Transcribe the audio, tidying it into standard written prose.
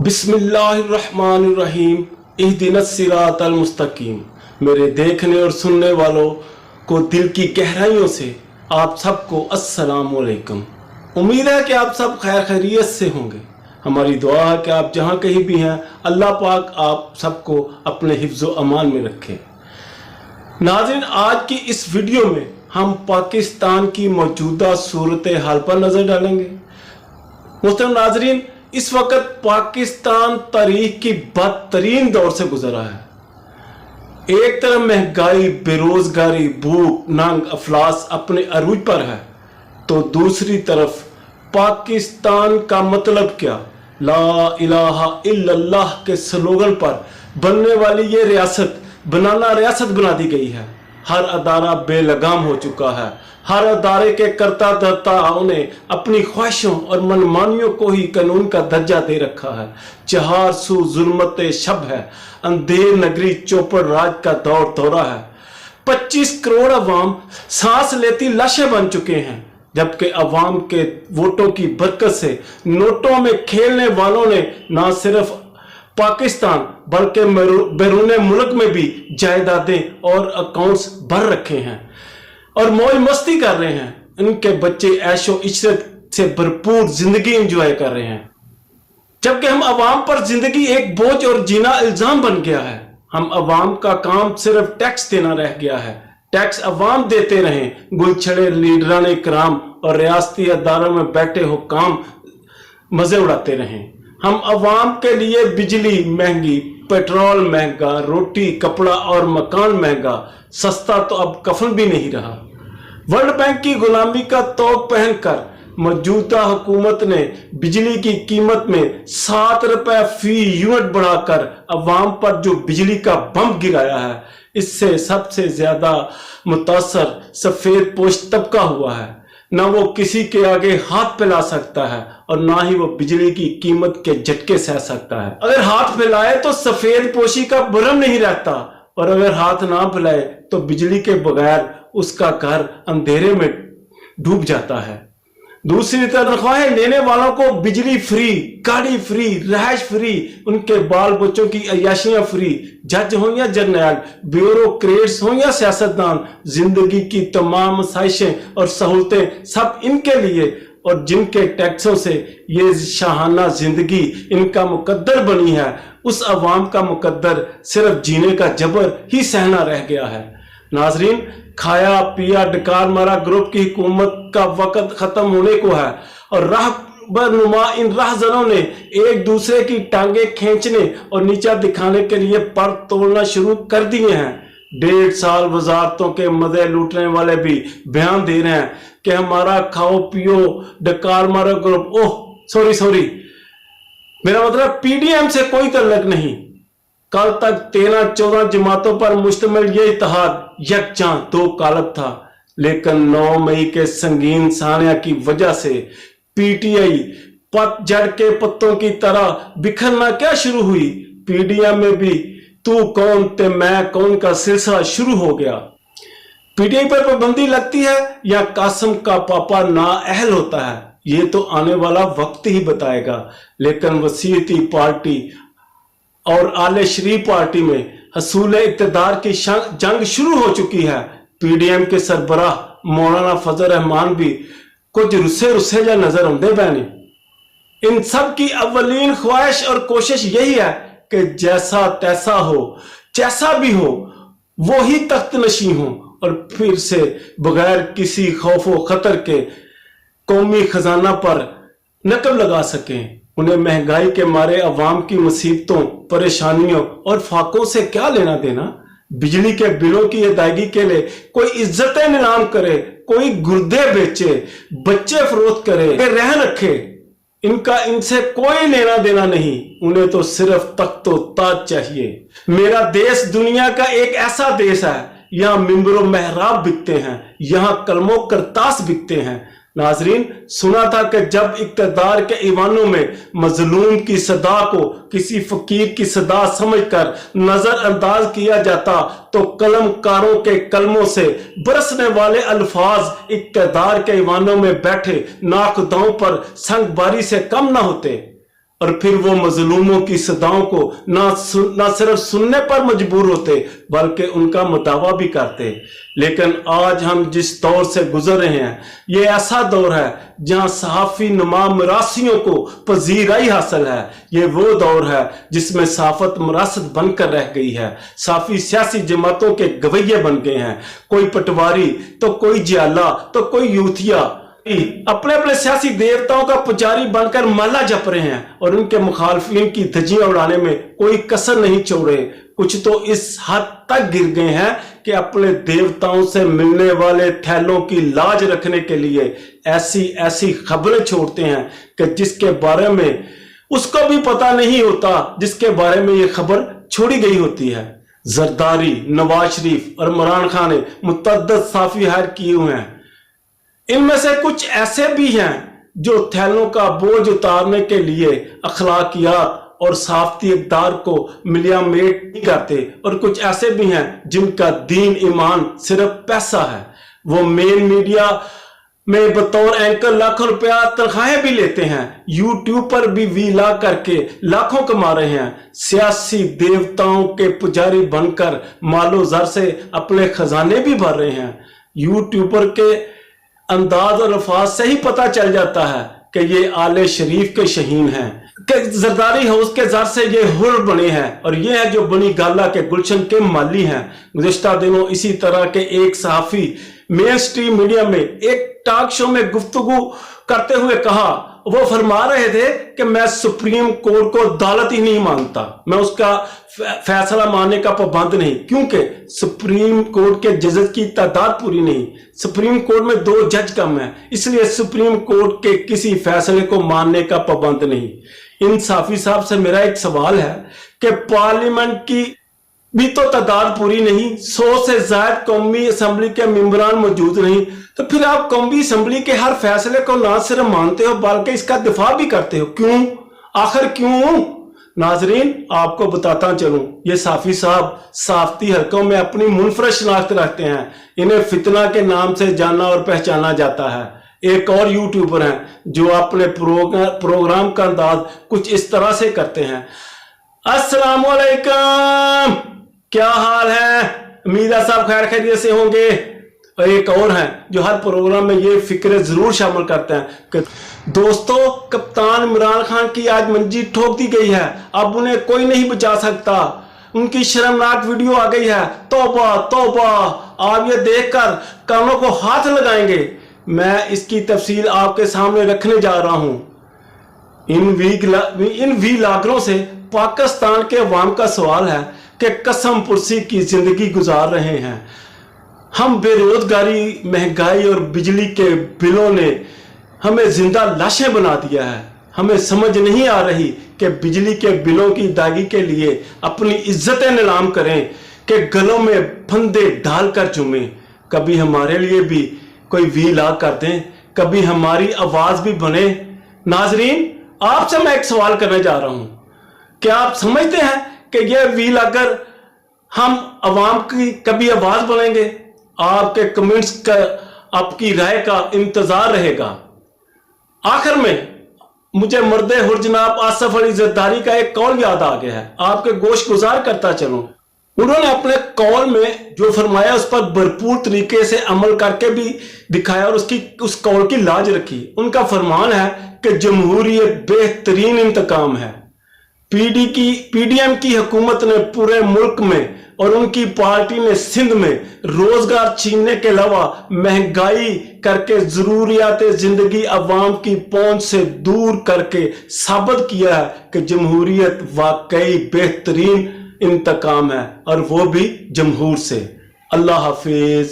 बिस्मिल्लाहिर्रहमानिर्रहीम इहदिनस्सिरातल मुस्तकीम। मेरे देखने और सुनने वालों को दिल की गहराइयों से आप सबको अस्सलाम वालेकुम। उम्मीद है कि आप सब खैर खैरियत से होंगे। हमारी दुआ है कि आप जहाँ कहीं भी हैं अल्लाह पाक आप सबको अपने हिफ्ज़ व अमान में रखे। नाज़रीन, आज की इस वीडियो में हम पाकिस्तान की मौजूदा सूरत हाल पर नज़र डालेंगे। मुहतरम नाज़रीन, इस वक्त पाकिस्तान तारीख की बदतरीन दौर से गुजरा है। एक तरफ महंगाई, बेरोजगारी, भूख, नंग, अफलास अपने अरूज पर है, तो दूसरी तरफ पाकिस्तान का मतलब क्या, ला इलाहा इल्लल्लाह के स्लोगन पर बनने वाली ये रियासत बनाना रियासत बना दी गई है। हर अदारा बेलगाम हो चुका है। हर अदारे के कर्ता धर्ताओं ने अपनी ख्वाहिशों और मनमानियों को ही कानून का दर्जा दे रखा है। चार सू जुल्मत शब है, अंधेर नगरी चौपड़ राज का दौर दौरा है। 25 करोड़ अवाम सांस लेती लाशें बन चुके हैं, जबकि अवाम के वोटों की बरकत से नोटों में खेलने वालों ने न सिर्फ पाकिस्तान बल्कि बैरून मुल्क में भी जायदादें और अकाउंट्स भर रखे हैं और मौज मस्ती कर रहे हैं। इनके बच्चे ऐशो इशरत से भरपूर जिंदगी एंजॉय कर रहे हैं, जबकि हम अवाम पर जिंदगी एक बोझ और जीना इल्जाम बन गया है। हम अवाम का काम सिर्फ टैक्स देना रह गया है। टैक्स अवाम देते रहें, गुलछड़े लीडरान इकराम और रियासती अदारों में बैठे हुक्काम मजे उड़ाते रहें। हम अवाम के लिए बिजली महंगी, पेट्रोल महंगा, रोटी कपड़ा और मकान महंगा, सस्ता तो अब कफन भी नहीं रहा। वर्ल्ड बैंक की गुलामी का तोग पहनकर मौजूदा हुकूमत ने बिजली की कीमत में 7 रुपए फी यूनिट बढ़ाकर अवाम पर जो बिजली का बम गिराया है, इससे सबसे ज्यादा मुतासर सफेद पोश तबका हुआ है। ना वो किसी के आगे हाथ फैला सकता है और ना ही वो बिजली की कीमत के झटके सह सकता है। अगर हाथ फैलाए तो सफेद पोशी का भरम नहीं रहता, और अगर हाथ ना फैलाए तो बिजली के बगैर उसका घर अंधेरे में डूब जाता है। दूसरी तनख्वाहें लेने वालों को बिजली फ्री, गाड़ी फ्री, रहायश फ्री, उनके बाल बच्चों की अयाशियां फ्री। जज हो या जर्नैल, ब्यूरोक्रेट्स हो या सियासतदान, जिंदगी की तमाम आसाइशें और सहूलतें सब इनके लिए, और जिनके टैक्सों से ये शाहाना जिंदगी इनका मुकद्दर बनी है, उस अवाम का मुकद्दर सिर्फ जीने का जबर ही सहना रह गया है। नाजरीन, खाया पिया डकार मारा ग्रुप की हुकूमत का वक्त खत्म होने को है और राहबरनुमा इन राहजनों ने एक दूसरे की टांगे खींचने और नीचा दिखाने के लिए पर तोड़ना शुरू कर दिए हैं। 1.5 साल वजारतों के मजे लूटने वाले भी बयान दे रहे हैं कि हमारा खाओ पियो डकार मारा ग्रुप, ओह सॉरी मेरा मतलब पीडीएम से कोई तल्लक नहीं। कल तक 13-14 जमातों पर मुश्तमिल ये इत्तेहाद यकजां दो कालब था, लेकिन 9 मई के संगीन सानिया की वजह से पीटीआई पतझड़ के पत्तों की तरह बिखरना क्या शुरू हुई। पीडीएम में भी तू कौन ते मैं कौन का सिलसिला शुरू हो गया। पीटीआई पर पाबंदी लगती है या कासिम का पापा नाअहल होता है, ये तो आने वाला वक्त ही बताएगा। लेकिन वसीयती पार्टी और आले शरीफ पार्टी में हसूल इक़्तिदार की जंग शुरू हो चुकी है। पीडीएम के सरबराह मौलाना फजल रहमान भी कुछ रुस्से जा नजर आते बैने। इन सब की अव्वलीन ख्वाहिश और कोशिश यही है कि जैसा तैसा हो, जैसा भी हो, वो ही तख्त नशी हो और फिर से बगैर किसी खौफ व खतर के कौमी खजाना पर नकब लगा सकें। उन्हें महंगाई के मारे अवाम की मुसीबतों, परेशानियों और फाकों से क्या लेना देना। बिजली के बिलों की अदायगी के लिए कोई इज्जतें नीलाम करे, कोई गुर्दे बेचे, बच्चे फरोख्त करे, रहन रखे, इनका इनसे कोई लेना देना नहीं। उन्हें तो सिर्फ तख्तो ताज चाहिए। मेरा देश दुनिया का एक ऐसा देश है, यहाँ मिंबरों मेहराब बिकते हैं, यहाँ कलमों करतास बिकते हैं। नाजरीन, सुना था कि जब इक़्तिदार के ईवानों में मजलूम की सदा को किसी फकीर की सदा समझकर नजरअंदाज किया जाता तो कलमकारों के कलमों से बरसने वाले अल्फाज इक़्तिदार के ईवानों में बैठे नाखुदाओं पर संगबारी से कम ना होते। और फिर वो मजलूमों की सदाओं को ना सिर्फ सुनने पर मजबूर होते बल्कि उनका मुतावा भी करते। लेकिन आज हम जिस दौर से गुजर रहे हैं ये ऐसा दौर है जहां सहाफी नुमा मिरासियों को पजीराई हासिल है। ये वो दौर है जिसमें सहाफत मरासत बनकर रह गई है। साफी सियासी जमातों के गवैये बन गए हैं, कोई पटवारी तो कोई जियाला तो कोई यूथिया, अपने अपने सियासी देवताओं का पुजारी बनकर माला जप रहे हैं और उनके मुखालफिन की धज्जियां उड़ाने में कोई कसर नहीं छोड़ रहे। कुछ तो इस हद तक गिर गए हैं कि अपने देवताओं से मिलने वाले थैलों की लाज रखने के लिए ऐसी ऐसी खबरें छोड़ते हैं कि जिसके बारे में उसको भी पता नहीं होता जिसके बारे में ये खबर छोड़ी गई होती है। जरदारी, नवाज शरीफ और इमरान खान ने मुतअद्दिद साफी हायर किए हुए हैं। इनमें से कुछ ऐसे भी हैं जो थैलों का बोझ उतारने के लिए अखलाकियात और साफ्ती इक़दार को मिलियामेट नहीं करते, और कुछ ऐसे भी हैं जिनका दीन ईमान सिर्फ पैसा है। वो मेन मीडिया में बतौर एंकर लाखों रुपया तनख्वाहें भी लेते हैं, यूट्यूब पर भी वीलॉग करके लाखों कमा रहे हैं। सियासी देवताओं के पुजारी बनकर मालो ज़र से अपने खजाने भी भर रहे हैं। यूट्यूबर के अंदाज और अल्फाज से ही पता चल जाता है कि ये आले शरीफ के शहीन हैं, कि जरदारी हाउस के ज़र से ये हुर बने हैं और ये है जो बनी गाला के गुलशन के माली हैं। गुज़िश्ता दिनों इसी तरह के एक सहाफ़ी मेन स्ट्रीम मीडिया में एक टॉक शो में गुफ्तगू करते हुए कहा, वो फरमा रहे थे कि मैं सुप्रीम कोर्ट को अदालत ही नहीं मानता, मैं उसका फैसला मानने का पाबंद नहीं, क्योंकि सुप्रीम कोर्ट के जजेस की तादाद पूरी नहीं, सुप्रीम कोर्ट में 2 जज कम है, इसलिए सुप्रीम कोर्ट के किसी फैसले को मानने का पाबंद नहीं। इन साफी साहब से मेरा एक सवाल है कि पार्लियामेंट की भी तो तादाद पूरी नहीं, 100 से ज्यादा कौमी असम्बली के मेंबरान मौजूद नहीं, तो फिर आप कौमी असम्बली के हर फैसले को ना सिर्फ मानते हो बल्कि इसका दिफा भी करते हो। क्यों? आखिर क्यों? नाजरीन, आपको बताता चलूं, ये साफी साहब साफ्ती हलकों में अपनी मुनफरद शनाख्त रखते हैं। इन्हें फितना के नाम से जाना और पहचाना जाता है। एक और यूट्यूबर हैं जो अपने प्रोग्राम का अंदाज कुछ इस तरह से करते हैं। अस्सलाम वालेकुम, क्या हाल है? उम्मीद है सब खैर खैरियत से होंगे। और एक और हैं जो हर प्रोग्राम में ये फिक्र जरूर शामिल करते हैं कि दोस्तों, कप्तान इमरान खान की आज मंजी ठोक दी गई है, अब उन्हें कोई नहीं बचा सकता, उनकी शर्मनाक वीडियो आ गई है, तौबा तौबा, आप ये देखकर कानों को हाथ लगाएंगे। मैं इसकी तफसील आपके सामने रखने जा रहा हूं। इन वीलॉगरों से पाकिस्तान के अवाम का सवाल है कि कसम पुरसी की जिंदगी गुजार रहे हैं हम। बेरोजगारी, महंगाई और बिजली के बिलों ने हमें जिंदा लाशें बना दिया है। हमें समझ नहीं आ रही कि बिजली के बिलों की अदायगी के लिए अपनी इज्जतें नीलाम करें कि गलों में फंदे डालकर चूमें। कभी हमारे लिए भी कोई वीलॉग कर दें, कभी हमारी आवाज भी बने। नाजरीन, आपसे मैं एक सवाल करने जा रहा हूं, क्या आप समझते हैं कि यह वीलॉगर हम अवाम की कभी आवाज बनेंगे? आपके कमेंट्स का, आपकी राय का इंतजार रहेगा। आखिर में मुझे मर्दे हुर जनाब आसफ अली जरदारी का एक कौल याद आ गया है, आपके गोश गुजार करता चलूं। उन्होंने अपने कौल में जो फरमाया उस पर भरपूर तरीके से अमल करके भी दिखाया और उस कौल की लाज रखी। उनका फरमान है कि जमहूरियत बेहतरीन इंतकाम है। पीडीएम की हुकूमत ने पूरे मुल्क में और उनकी पार्टी ने सिंध में रोजगार छीनने के अलावा महंगाई करके जरूरियात जिंदगी अवाम की पहुंच से दूर करके साबित किया है कि जमहूरियत वाकई बेहतरीन इंतकाम है, और वो भी जमहूर से। अल्लाह हाफिज।